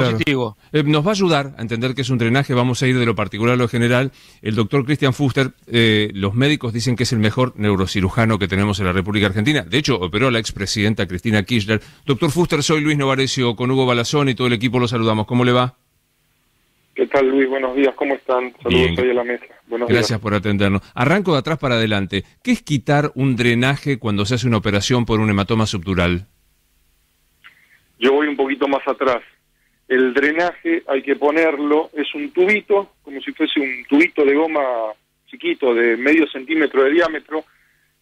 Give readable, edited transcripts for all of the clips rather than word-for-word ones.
Claro. positivo. Nos va a ayudar a entender que es un drenaje, vamos a ir de lo particular a lo general. El doctor Christian Fuster, los médicos dicen que es el mejor neurocirujano que tenemos en la República Argentina. De hecho, operó a la expresidenta Cristina Kirchner. Doctor Fuster, soy Luis Novarecio, con Hugo Balazón y todo el equipo lo saludamos. ¿Cómo le va? ¿Qué tal, Luis? Buenos días, ¿cómo están? Saludos Bien. ahí a la mesa. Buenos Gracias días. por atendernos. Arranco de atrás para adelante. ¿Qué es quitar un drenaje cuando se hace una operación por un hematoma subdural? Yo voy un poquito más atrás. El drenaje hay que ponerlo, es un tubito, como si fuese un tubito de goma chiquito de medio centímetro de diámetro,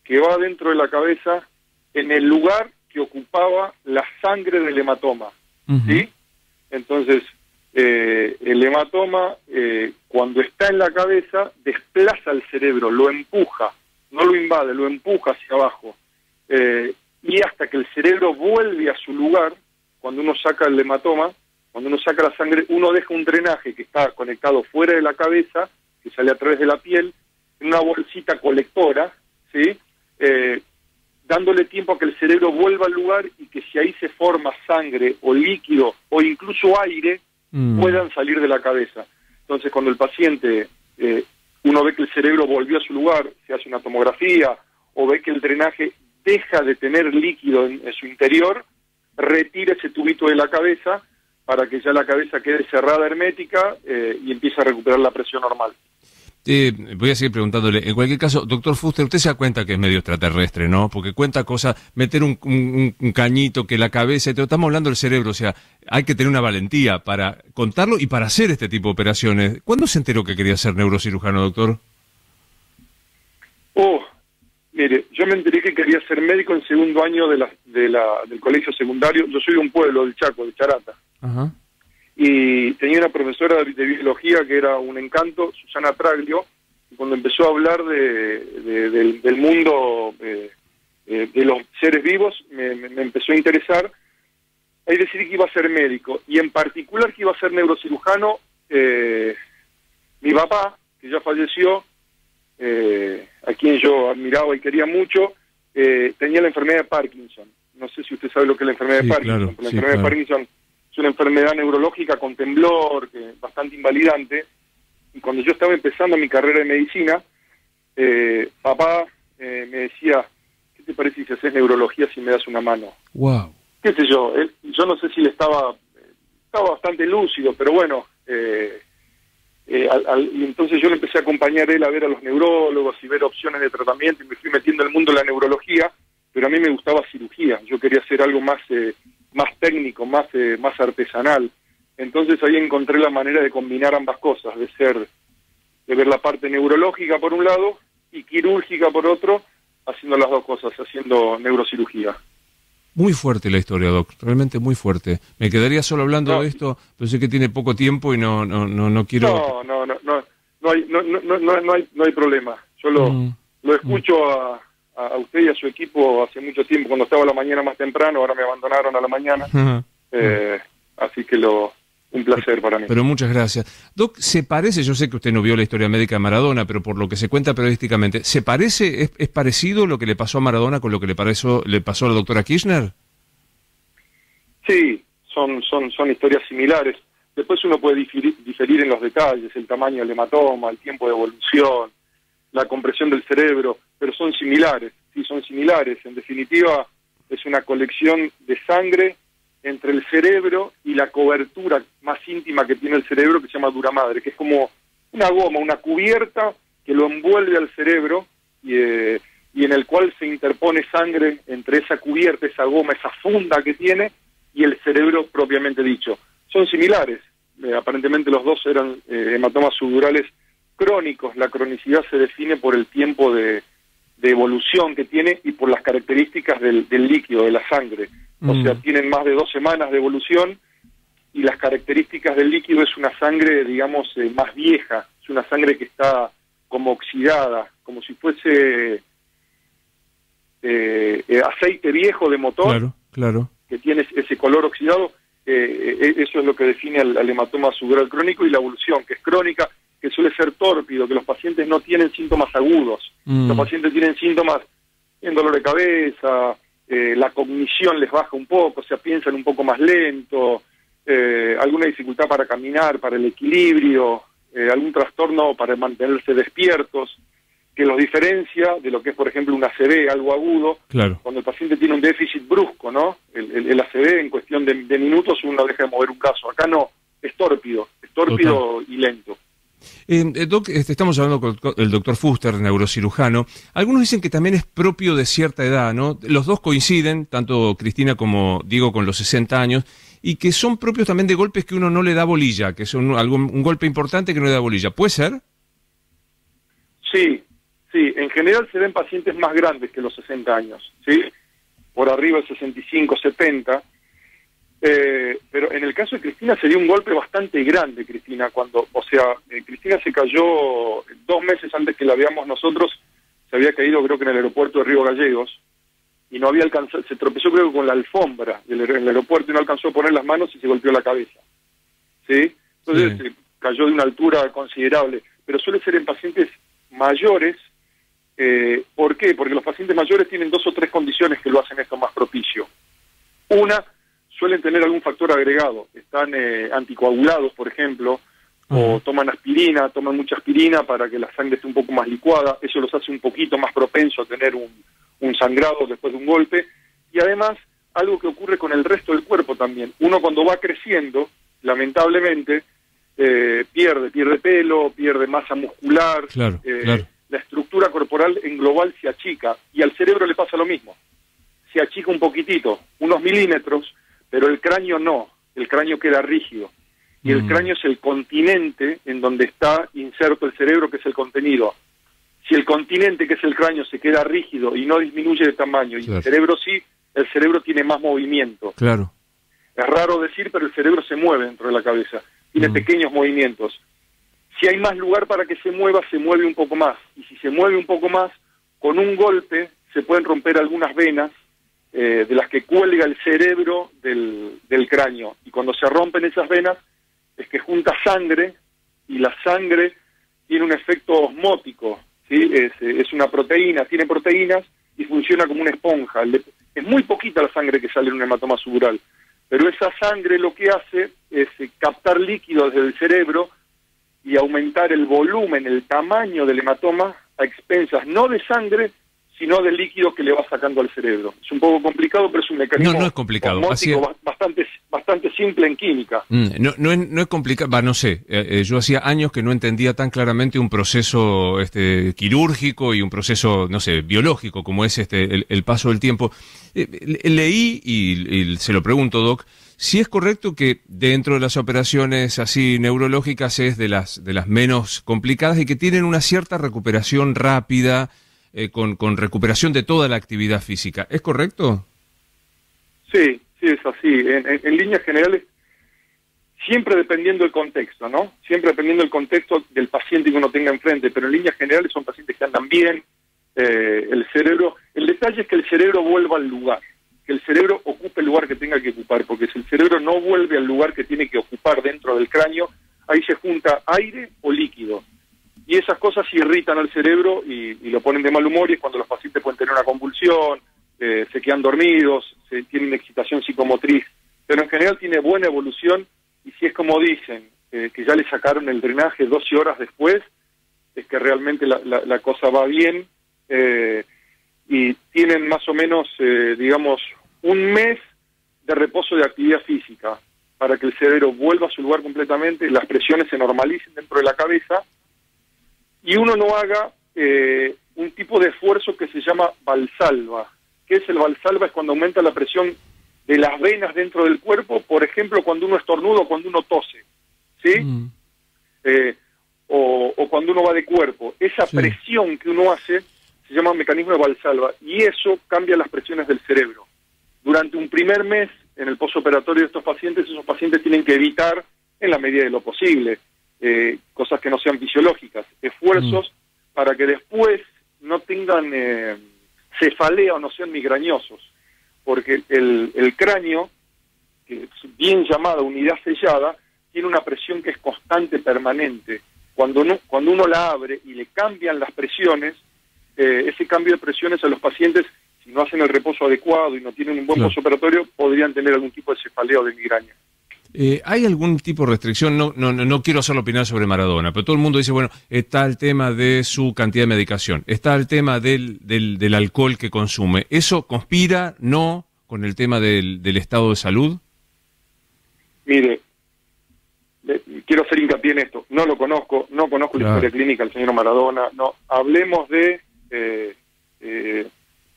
que va dentro de la cabeza en el lugar que ocupaba la sangre del hematoma. ¿Sí? Entonces, el hematoma, cuando está en la cabeza, desplaza el cerebro, lo empuja, no lo invade, lo empuja hacia abajo. Y hasta que el cerebro vuelve a su lugar, cuando uno saca el hematoma, cuando uno saca la sangre, uno deja un drenaje que está conectado fuera de la cabeza, que sale a través de la piel, en una bolsita colectora, ¿sí? Dándole tiempo a que el cerebro vuelva al lugar y que si ahí se forma sangre o líquido o incluso aire, puedan salir de la cabeza. Entonces, cuando el paciente, uno ve que el cerebro volvió a su lugar, se hace una tomografía, o ve que el drenaje deja de tener líquido en su interior, retira ese tubito de la cabeza para que ya la cabeza quede cerrada, hermética, y empiece a recuperar la presión normal. Voy a seguir preguntándole. En cualquier caso, doctor Fuster, usted se da cuenta que es medio extraterrestre, ¿no? Porque cuenta cosas, meter un cañito, que la cabeza, estamos hablando del cerebro, o sea, hay que tener una valentía para contarlo y para hacer este tipo de operaciones. ¿Cuándo se enteró que quería ser neurocirujano, doctor? Mire, yo me enteré que quería ser médico en segundo año del colegio secundario. Yo soy de un pueblo, del Chaco, de Charata. Ajá. Y tenía una profesora de biología que era un encanto, Susana Traglio, y cuando empezó a hablar del mundo de los seres vivos, me empezó a interesar. Ahí decidí que iba a ser médico, y en particular que iba a ser neurocirujano. Mi papá, que ya falleció, a quien yo admiraba y quería mucho, tenía la enfermedad de Parkinson. No sé si usted sabe lo que es la enfermedad de Parkinson. Claro, La enfermedad de Parkinson es una enfermedad neurológica con temblor, bastante invalidante. Y cuando yo estaba empezando mi carrera de medicina, papá me decía, ¿qué te parece si haces neurología si me das una mano? Wow. ¿Qué sé yo? Yo no sé si le estaba bastante lúcido, pero bueno, y entonces yo le empecé a acompañar a él a ver a los neurólogos y ver opciones de tratamiento, y me fui metiendo en el mundo de la neurología, pero a mí me gustaba cirugía. Yo quería hacer algo más técnico, más artesanal. Entonces ahí encontré la manera de combinar ambas cosas, de ver la parte neurológica por un lado y quirúrgica por otro, haciendo las dos cosas, haciendo neurocirugía. Muy fuerte la historia, doc, realmente muy fuerte. Me quedaría solo hablando de esto, pero sé que tiene poco tiempo y no quiero... No hay problema. Yo lo escucho a usted y a su equipo hace mucho tiempo, cuando estaba a la mañana más temprano, ahora me abandonaron a la mañana. Así que un placer para mí. Pero muchas gracias. Doc, ¿se parece? Yo sé que usted no vio la historia médica de Maradona, pero por lo que se cuenta periodísticamente, ¿se parece, es parecido lo que le pasó a Maradona con lo que le pasó a la doctora Kirchner? Sí, son historias similares. Después uno puede diferir en los detalles, el tamaño del hematoma, el tiempo de evolución, la compresión del cerebro, pero son similares, sí, son similares. En definitiva, es una colección de sangre entre el cerebro y la cobertura más íntima que tiene el cerebro, que se llama dura madre, que es como una goma, una cubierta que lo envuelve al cerebro y en el cual se interpone sangre entre esa cubierta, esa goma, esa funda que tiene y el cerebro propiamente dicho. Son similares, aparentemente los dos eran hematomas subdurales crónicos. La cronicidad se define por el tiempo de evolución que tiene y por las características del líquido, de la sangre. O sea, tienen más de 2 semanas de evolución, y las características del líquido es una sangre, digamos, más vieja, es una sangre que está como oxidada, como si fuese aceite viejo de motor, claro. Que tiene ese color oxidado. Eso es lo que define al hematoma subdural crónico, y la evolución, que es crónica, que suele ser tórpido, que los pacientes no tienen síntomas agudos. Los pacientes tienen síntomas, tienen dolor de cabeza, la cognición les baja un poco, o sea, piensan un poco más lento, alguna dificultad para caminar, para el equilibrio, algún trastorno para mantenerse despiertos, que los diferencia de lo que es, por ejemplo, un ACV, algo agudo, Claro. cuando el paciente tiene un déficit brusco, ¿no? El ACV en cuestión de minutos uno deja de mover un caso. Acá no, es tórpido y lento. Doc, estamos hablando con el doctor Fuster, neurocirujano. Algunos dicen que también es propio de cierta edad, ¿no? Los dos coinciden, tanto Cristina como Diego, con los 60 años, y que son propios también de golpes que uno no le da bolilla, que son un golpe importante que no le da bolilla. ¿Puede ser? Sí, en general se ven pacientes más grandes que los 60 años, ¿sí? Por arriba de 65, 70. Pero en el caso de Cristina sería un golpe bastante grande, Cristina, Cristina se cayó 2 meses antes que la veamos nosotros, se había caído creo que en el aeropuerto de Río Gallegos, y no había alcanzado, se tropezó creo que con la alfombra en el aeropuerto y no alcanzó a poner las manos y se golpeó la cabeza, ¿sí? Entonces se cayó de una altura considerable, pero suele ser en pacientes mayores. ¿Por qué? Porque los pacientes mayores tienen 2 o 3 condiciones que lo hacen esto más propicio. Una, suelen tener algún factor agregado, están anticoagulados, por ejemplo, o toman mucha aspirina para que la sangre esté un poco más licuada, eso los hace un poquito más propensos a tener un sangrado después de un golpe, y además, algo que ocurre con el resto del cuerpo también, uno cuando va creciendo, lamentablemente, pierde pelo, pierde masa muscular, Claro. La estructura corporal en global se achica, y al cerebro le pasa lo mismo, se achica un poquitito, unos milímetros, pero el cráneo no, el cráneo queda rígido. Y el cráneo es el continente en donde está inserto el cerebro, que es el contenido. Si el continente, que es el cráneo, se queda rígido y no disminuye de tamaño, y el cerebro sí, el cerebro tiene más movimiento. Claro. Es raro decir, pero el cerebro se mueve dentro de la cabeza, tiene pequeños movimientos. Si hay más lugar para que se mueva, se mueve un poco más. Y si se mueve un poco más, con un golpe se pueden romper algunas venas, de las que cuelga el cerebro del cráneo, y cuando se rompen esas venas es que junta sangre, y la sangre tiene un efecto osmótico, ¿sí? Es una proteína, tiene proteínas y funciona como una esponja. Es muy poquita la sangre que sale en un hematoma subural, pero esa sangre lo que hace es captar líquido desde el cerebro y aumentar el volumen, el tamaño del hematoma a expensas no de sangre, sino del líquido que le va sacando al cerebro. Es un poco complicado, pero es un mecanismo no es complicado. bastante simple en química. No es complicado, no sé, yo hacía años que no entendía tan claramente un proceso quirúrgico y un proceso, no sé, biológico, como es el paso del tiempo. Leí, y se lo pregunto, Doc, si es correcto que dentro de las operaciones así neurológicas es de las menos complicadas y que tienen una cierta recuperación rápida, con recuperación de toda la actividad física. ¿Es correcto? Sí, es así. En líneas generales, siempre dependiendo del contexto, ¿no? Siempre dependiendo del contexto del paciente que uno tenga enfrente, pero en líneas generales son pacientes que andan bien, el detalle es que el cerebro vuelva al lugar, que el cerebro ocupe el lugar que tenga que ocupar, porque si el cerebro no vuelve al lugar que tiene que ocupar dentro del cráneo, ahí se junta aire o líquido. Y esas cosas irritan al cerebro y lo ponen de mal humor, y es cuando los pacientes pueden tener una convulsión, se quedan dormidos, tienen excitación psicomotriz, pero en general tiene buena evolución, y si es como dicen, que ya le sacaron el drenaje 12 horas después, es que realmente la cosa va bien, y tienen más o menos, digamos, un mes de reposo de actividad física, para que el cerebro vuelva a su lugar completamente, las presiones se normalicen dentro de la cabeza, y uno no haga un tipo de esfuerzo que se llama valsalva. ¿Qué es el valsalva? Es cuando aumenta la presión de las venas dentro del cuerpo, por ejemplo, cuando uno estornuda o cuando uno tose, ¿sí? O cuando uno va de cuerpo. Esa presión que uno hace se llama mecanismo de valsalva, y eso cambia las presiones del cerebro. Durante un primer mes, en el postoperatorio de estos pacientes, esos pacientes tienen que evitar, en la medida de lo posible, cosas que no sean fisiológicas, esfuerzos para que después no tengan cefalea o no sean migrañosos, porque el cráneo, que es bien llamada unidad sellada, tiene una presión que es constante, permanente. Cuando uno la abre y le cambian las presiones, ese cambio de presiones a los pacientes, si no hacen el reposo adecuado y no tienen un buen postoperatorio, podrían tener algún tipo de cefalea o de migraña. ¿Hay algún tipo de restricción? No quiero hacerlo opinar sobre Maradona, pero todo el mundo dice, bueno, está el tema de su cantidad de medicación, está el tema del alcohol que consume. ¿Eso conspira, no, con el tema del estado de salud? Mire, quiero hacer hincapié en esto. No lo conozco, no conozco la historia clínica del señor Maradona. No, hablemos de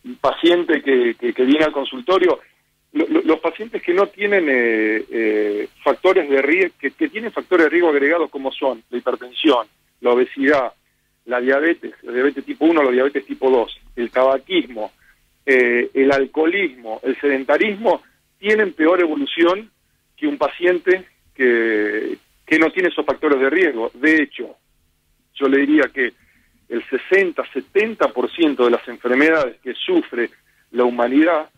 un paciente que viene al consultorio. Los pacientes que no tienen factores de riesgo, que tienen factores de riesgo agregados como son la hipertensión, la obesidad, la diabetes tipo 1, la diabetes tipo 2, el tabaquismo, el alcoholismo, el sedentarismo, tienen peor evolución que un paciente que no tiene esos factores de riesgo. De hecho, yo le diría que el 60-70% de las enfermedades que sufre la humanidad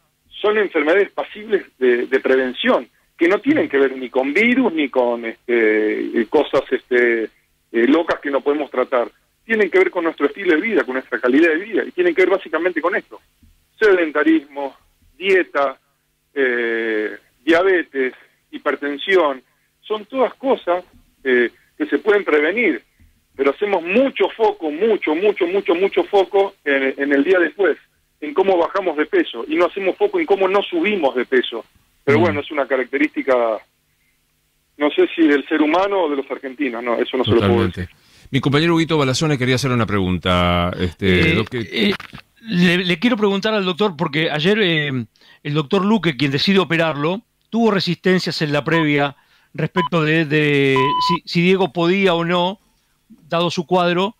son enfermedades pasibles de prevención, que no tienen que ver ni con virus ni con cosas locas que no podemos tratar. Tienen que ver con nuestro estilo de vida, con nuestra calidad de vida, y tienen que ver básicamente con esto: sedentarismo, dieta, diabetes, hipertensión. Son todas cosas que se pueden prevenir, pero hacemos mucho foco, mucho foco en el día después, en cómo bajamos de peso, y no hacemos foco en cómo no subimos de peso. Pero bueno, es una característica, no sé si del ser humano o de los argentinos, no, eso no se lo puedo decir. Mi compañero Huguito Balazone quería hacerle una pregunta. Le quiero preguntar al doctor, porque ayer el doctor Luque, quien decide operarlo, tuvo resistencias en la previa respecto de si Diego podía o no, dado su cuadro,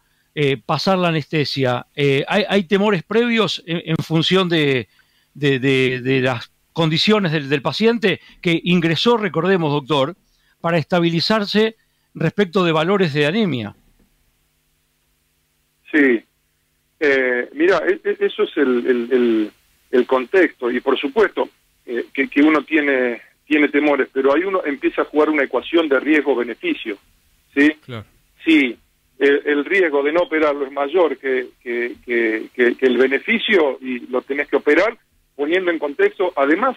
pasar la anestesia. ¿Hay temores previos en función de las condiciones del paciente que ingresó, recordemos, doctor, para estabilizarse respecto de valores de anemia? Sí. Mira, eso es el contexto, y por supuesto que uno tiene temores, pero ahí uno empieza a jugar una ecuación de riesgo-beneficio, ¿sí? Claro. Sí, el riesgo de no operarlo es mayor que el beneficio, y lo tenés que operar poniendo en contexto. Además,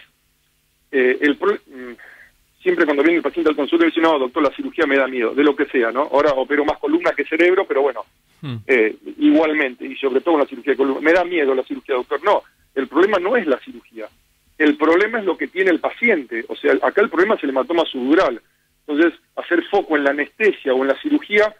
siempre cuando viene el paciente al consultorio dice, no, doctor, la cirugía me da miedo, de lo que sea, ¿no? Ahora opero más columna que cerebro, pero bueno, igualmente, y sobre todo la cirugía de columna, me da miedo la cirugía, doctor. No, el problema no es la cirugía, el problema es lo que tiene el paciente. O sea, acá el problema es el hematoma subdural. Entonces, hacer foco en la anestesia o en la cirugía,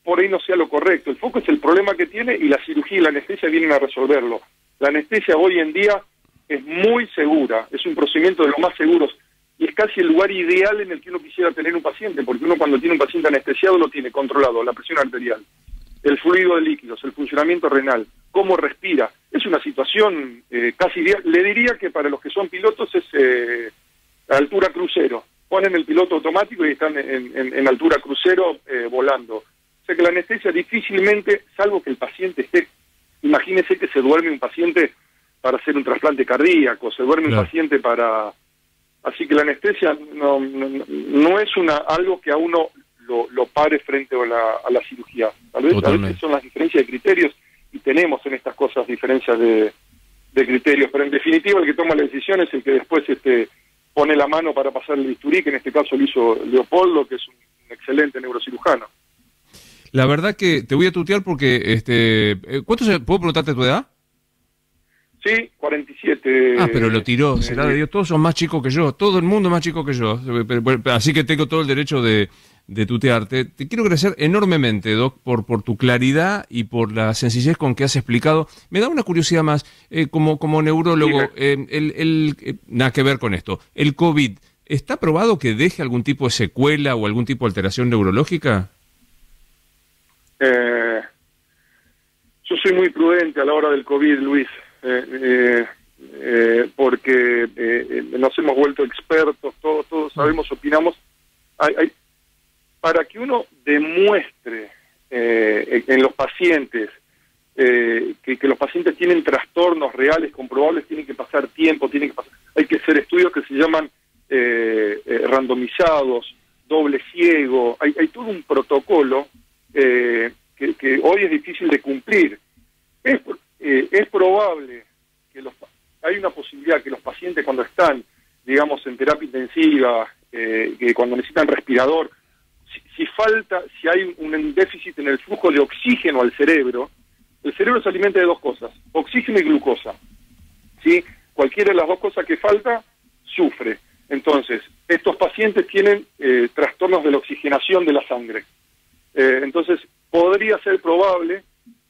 por ahí no sea lo correcto. El foco es el problema que tiene, y la cirugía y la anestesia vienen a resolverlo. La anestesia hoy en día es muy segura, es un procedimiento de los más seguros, y es casi el lugar ideal en el que uno quisiera tener un paciente, porque uno cuando tiene un paciente anestesiado lo tiene controlado, la presión arterial, el fluido de líquidos, el funcionamiento renal, cómo respira. Es una situación casi ideal. Le diría que para los que son pilotos es altura crucero. Ponen el piloto automático y están en altura crucero volando. O sea que la anestesia difícilmente, salvo que el paciente esté, imagínese que se duerme un paciente para hacer un trasplante cardíaco, se duerme un paciente para... Así que la anestesia no es algo que a uno lo pare frente a la cirugía. Tal vez son las diferencias de criterios, y tenemos en estas cosas diferencias de criterios, pero en definitiva el que toma la decisión es el que después pone la mano para pasar el bisturí, que en este caso lo hizo Leopoldo, que es un excelente neurocirujano. La verdad que te voy a tutear porque, ¿puedo preguntarte tu edad? Sí, 47. Ah, pero lo tiró, será de Dios. Todos son más chicos que yo, todo el mundo es más chico que yo. Así que tengo todo el derecho de tutearte. Te quiero agradecer enormemente, Doc, por tu claridad y por la sencillez con que has explicado. Me da una curiosidad más, como neurólogo, nada que ver con esto. ¿El COVID está probado que deje algún tipo de secuela o algún tipo de alteración neurológica? Yo soy muy prudente a la hora del COVID, Luis. Porque nos hemos vuelto expertos, todos sabemos, opinamos. Para que uno demuestre en los pacientes que los pacientes tienen trastornos reales, comprobables, tiene que pasar tiempo, hay que hacer estudios que se llaman randomizados, doble ciego, hay todo un protocolo que hoy es difícil de cumplir. Es probable que hay una posibilidad que los pacientes, cuando están, digamos, en terapia intensiva, que cuando necesitan respirador, si hay un déficit en el flujo de oxígeno al cerebro, el cerebro se alimenta de dos cosas, oxígeno y glucosa, ¿sí? Cualquiera de las dos cosas que falta, sufre. Entonces, estos pacientes tienen trastornos de la oxigenación de la sangre. Entonces, podría ser probable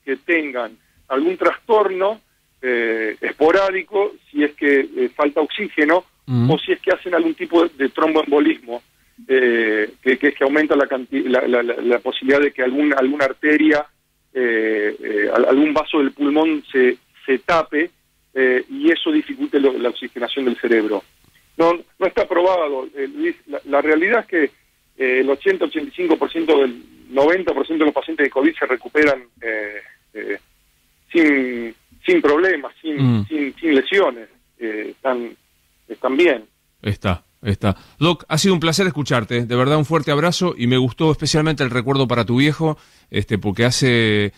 que tengan algún trastorno esporádico si es que falta oxígeno o si es que hacen algún tipo de tromboembolismo, que es que aumenta la posibilidad de que alguna arteria, algún vaso del pulmón se tape y eso dificulte la oxigenación del cerebro. No está probado, Luis. La realidad es que el 80-85% del 90% de los pacientes de COVID se recuperan sin problemas, sin lesiones, están bien. Está. Doc, ha sido un placer escucharte, de verdad un fuerte abrazo y me gustó especialmente el recuerdo para tu viejo, porque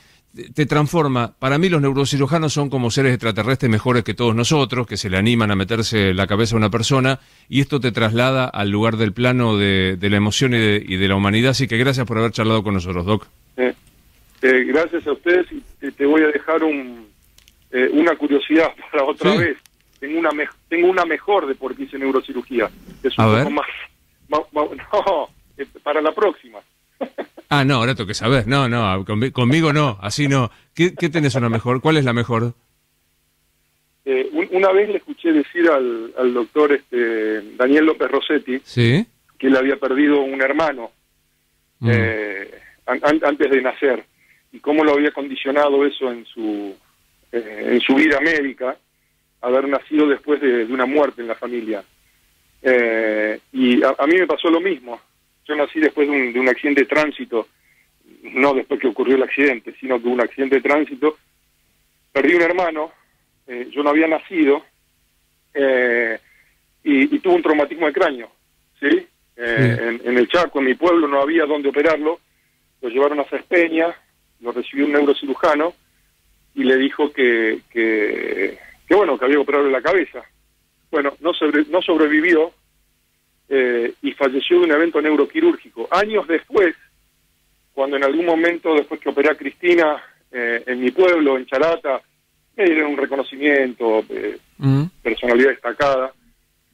te transforma. Para mí los neurocirujanos son como seres extraterrestres mejores que todos nosotros, que se le animan a meterse en la cabeza a una persona, y esto te traslada al lugar del plano de la emoción y de la humanidad, así que gracias por haber charlado con nosotros, Doc. Gracias a ustedes, y te voy a dejar una curiosidad para otra vez. Tengo una mejor de por qué hice neurocirugía. Es un poco más, para la próxima. Ah, no, ahora tengo que saber. No, conmigo no, así no. ¿Qué tenés una mejor? ¿Cuál es la mejor? Una vez le escuché decir al doctor Daniel López Rossetti, ¿sí?, que él había perdido un hermano antes de nacer, y cómo lo había condicionado eso en su vida médica, haber nacido después de una muerte en la familia. Y a mí me pasó lo mismo. Yo nací después de un accidente de tránsito, no después que ocurrió el accidente, sino que un accidente de tránsito. Perdí un hermano, yo no había nacido, y tuve un traumatismo de cráneo, ¿sí? En el Chaco, en mi pueblo, no había dónde operarlo. Lo llevaron a Sespeña, lo recibió un neurocirujano y le dijo que había que operarle la cabeza. Bueno, no sobrevivió, y falleció de un evento neuroquirúrgico. Años después, cuando en algún momento, después que operé a Cristina en mi pueblo, en Charata, me dieron un reconocimiento, personalidad destacada.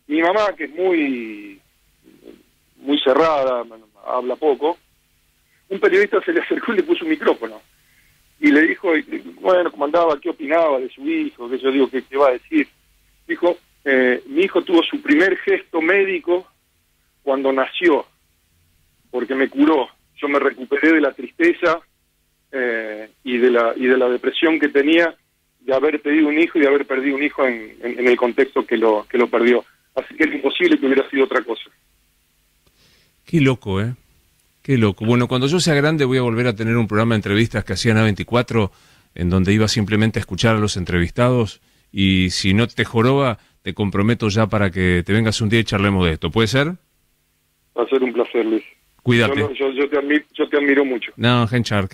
Mi mamá, que es muy cerrada, habla poco, un periodista se le acercó y le puso un micrófono. Y le dijo, bueno, cómo andaba, qué opinaba de su hijo, que yo digo, ¿qué va a decir? Dijo, mi hijo tuvo su primer gesto médico cuando nació, porque me curó. Yo me recuperé de la tristeza y de la depresión que tenía de haber pedido un hijo y de haber perdido un hijo en el contexto que lo perdió. Así que es imposible que hubiera sido otra cosa. Qué loco, ¿eh? Qué loco. Bueno, cuando yo sea grande voy a volver a tener un programa de entrevistas que hacía en A24, en donde iba simplemente a escuchar a los entrevistados, y si no te joroba, te comprometo ya para que te vengas un día y charlemos de esto. ¿Puede ser? Va a ser un placer, Luis. Cuídate. Yo te admiro mucho. No, Genchar,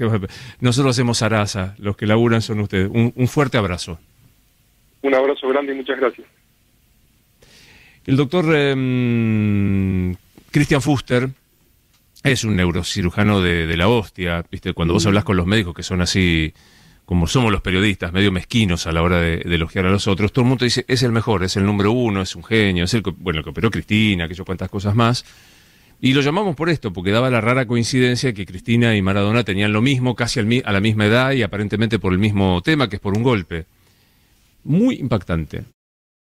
nosotros hacemos Arasa, los que laburan son ustedes. Un fuerte abrazo. Un abrazo grande y muchas gracias. El doctor Christian Fuster es un neurocirujano de la hostia, ¿viste? Cuando vos hablás con los médicos que son así, como somos los periodistas, medio mezquinos a la hora de elogiar a los otros, todo el mundo dice, es el mejor, es el número uno, es un genio, es el que operó Cristina, que yo cuantas cosas más. Y lo llamamos por esto, porque daba la rara coincidencia que Cristina y Maradona tenían lo mismo, casi a la misma edad y aparentemente por el mismo tema, que es por un golpe. Muy impactante.